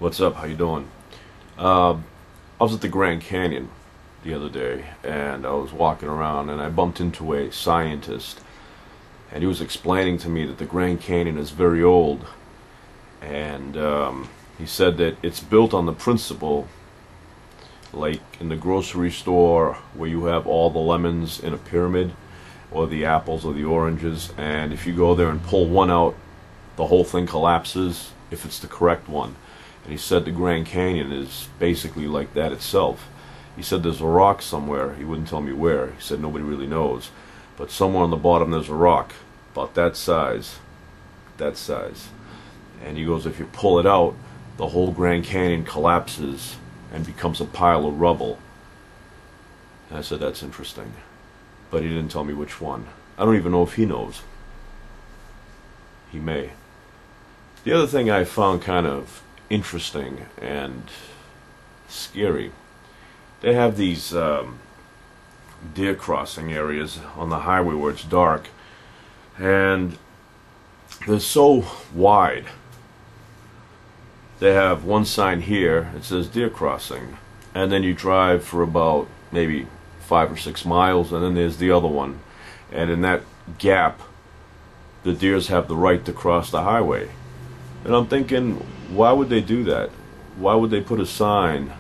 What's up? How you doing? I was at the Grand Canyon the other day, and I was walking around, and I bumped into a scientist, and he was explaining to me that the Grand Canyon is very old, and he said that it's built on the principle, like in the grocery store, where you have all the lemons in a pyramid, or the apples or the oranges, and if you go there and pull one out, the whole thing collapses if it's the correct one. And he said the Grand Canyon is basically like that itself. He said there's a rock somewhere. He wouldn't tell me where. He said nobody really knows. But somewhere on the bottom there's a rock, about that size. That size. And he goes, if you pull it out, the whole Grand Canyon collapses and becomes a pile of rubble. And I said, that's interesting. But he didn't tell me which one. I don't even know if he knows. He may. The other thing I found kind of interesting and scary, they have these deer crossing areas on the highway where it's dark, and they're so wide. They have one sign here, it says deer crossing, and then you drive for about maybe 5 or 6 miles, and then there's the other one, and in that gap the deers have the right to cross the highway. And I'm thinking, why would they do that? Why would they put a sign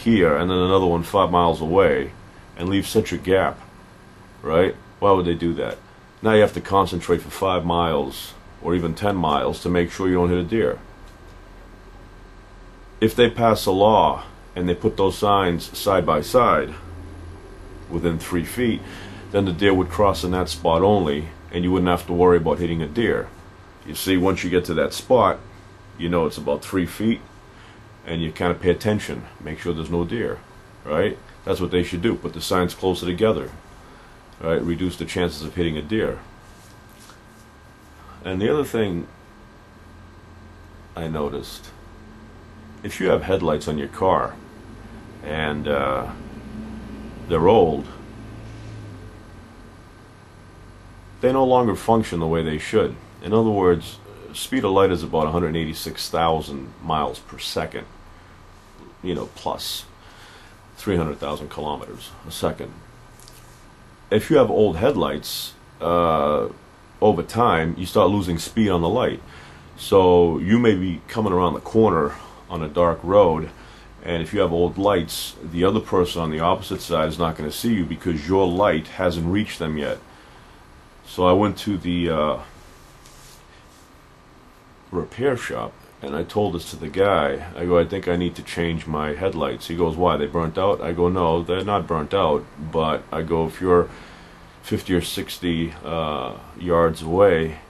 here and then another one 5 miles away and leave such a gap, right? Why would they do that? Now you have to concentrate for 5 miles or even 10 miles to make sure you don't hit a deer. If they pass a law and they put those signs side by side within 3 feet, then the deer would cross in that spot only, and you wouldn't have to worry about hitting a deer. You see, once you get to that spot, you know it's about 3 feet, and you kind of pay attention, make sure there's no deer, right? That's what they should do, put the signs closer together, right? Reduce the chances of hitting a deer. And the other thing I noticed, if you have headlights on your car and they're old, they no longer function the way they should. In other words, speed of light is about 186,000 miles per second, plus 300,000 kilometers a second. If you have old headlights, over time you start losing speed on the light. So you may be coming around the corner on a dark road, and if you have old lights, the other person on the opposite side is not going to see you because your light hasn't reached them yet. So I went to the repair shop, and I told this to the guy. I go, I think I need to change my headlights. He goes, why, they burnt out? I go, no, they're not burnt out, but I go, if you're 50 or 60 yards away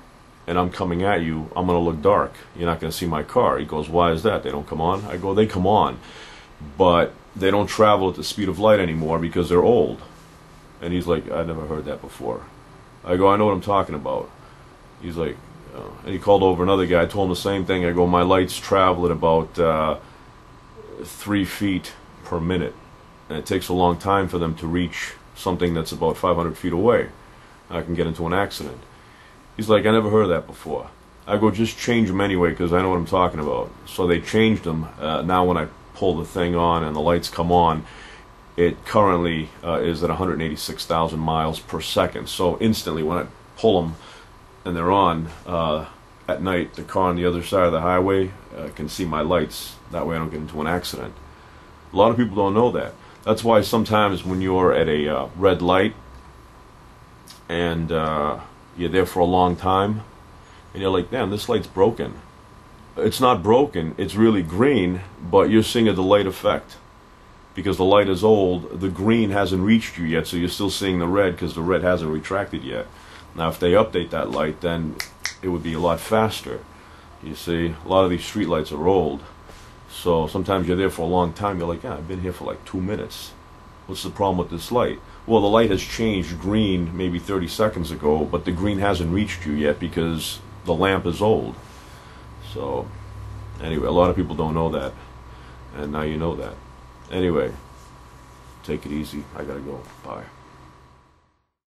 and I'm coming at you, I'm going to look dark. You're not going to see my car. He goes, why is that? They don't come on? I go, they come on, but they don't travel at the speed of light anymore because they're old. And he's like, I never heard that before. I go, I know what I'm talking about. He's like, and he called over another guy. I told him the same thing. I go, my lights travel at about 3 feet per minute, and it takes a long time for them to reach something that's about 500 feet away. I can get into an accident. He's like, I never heard of that before. I go, just change them anyway because I know what I'm talking about. So they changed them. Now when I pull the thing on and the lights come on, it currently is at 186,000 miles per second. So instantly when I pull them and they're on at night, the car on the other side of the highway can see my lights. That way I don't get into an accident. A lot of people don't know that. That's why sometimes when you're at a red light and you're there for a long time and you're like, damn, this light's broken. It's not broken, it's really green, but you're seeing a delayed effect. Because the light is old, the green hasn't reached you yet, so you're still seeing the red because the red hasn't retracted yet. Now if they update that light, then it would be a lot faster. You see, a lot of these street lights are old, so sometimes you're there for a long time, you're like, yeah, I've been here for like 2 minutes. What's the problem with this light? Well, the light has changed green maybe 30 seconds ago, but the green hasn't reached you yet because the lamp is old. So anyway, a lot of people don't know that, and now you know that. Anyway, take it easy. I gotta go. Bye.